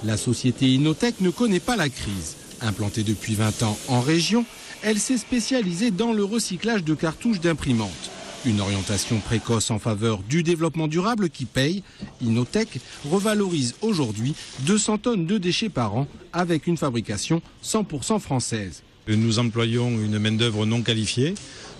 La société Inotech ne connaît pas la crise. Implantée depuis 20 ans en région, elle s'est spécialisée dans le recyclage de cartouches d'imprimantes. Une orientation précoce en faveur du développement durable qui paye. Inotech revalorise aujourd'hui 200 tonnes de déchets par an avec une fabrication 100% française. Nous employons une main-d'œuvre non qualifiée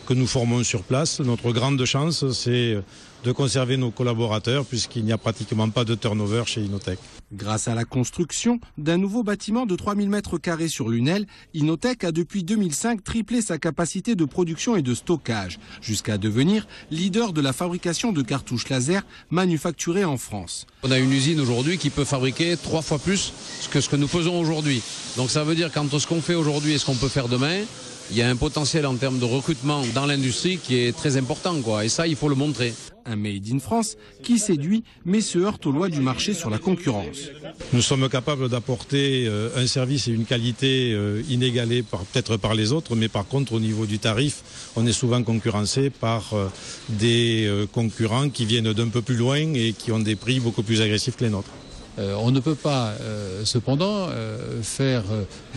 que nous formons sur place. Notre grande chance, c'est de conserver nos collaborateurs puisqu'il n'y a pratiquement pas de turnover chez Inotech. Grâce à la construction d'un nouveau bâtiment de 3000 m² sur Lunel, Inotech a depuis 2005 triplé sa capacité de production et de stockage, jusqu'à devenir leader de la fabrication de cartouches laser manufacturées en France. On a une usine aujourd'hui qui peut fabriquer 3 fois plus que ce que nous faisons aujourd'hui. Donc ça veut dire qu'entre ce qu'on fait aujourd'hui et ce qu'on peut faire demain, il y a un potentiel en termes de recrutement dans l'industrie qui est très important, quoi. Et ça, il faut le montrer. Un Made in France qui séduit mais se heurte aux lois du marché sur la concurrence. Nous sommes capables d'apporter un service et une qualité inégalée peut-être par les autres, mais par contre au niveau du tarif, on est souvent concurrencé par des concurrents qui viennent d'un peu plus loin et qui ont des prix beaucoup plus agressifs que les nôtres. On ne peut pas cependant faire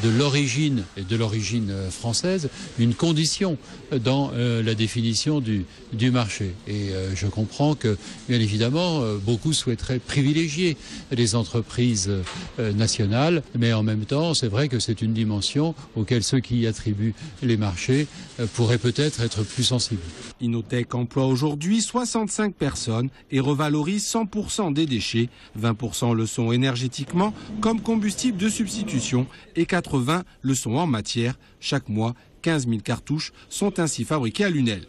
de l'origine et de l'origine française une condition dans la définition du marché. Et je comprends que, bien évidemment, beaucoup souhaiteraient privilégier les entreprises nationales, mais en même temps, c'est vrai que c'est une dimension auquel ceux qui y attribuent les marchés pourraient peut-être être plus sensibles. Inotech emploie aujourd'hui 65 personnes et revalorise 100% des déchets, 20% le sont énergétiquement comme combustible de substitution et 80% le sont en matière. Chaque mois, 15 000 cartouches sont ainsi fabriquées à Lunel.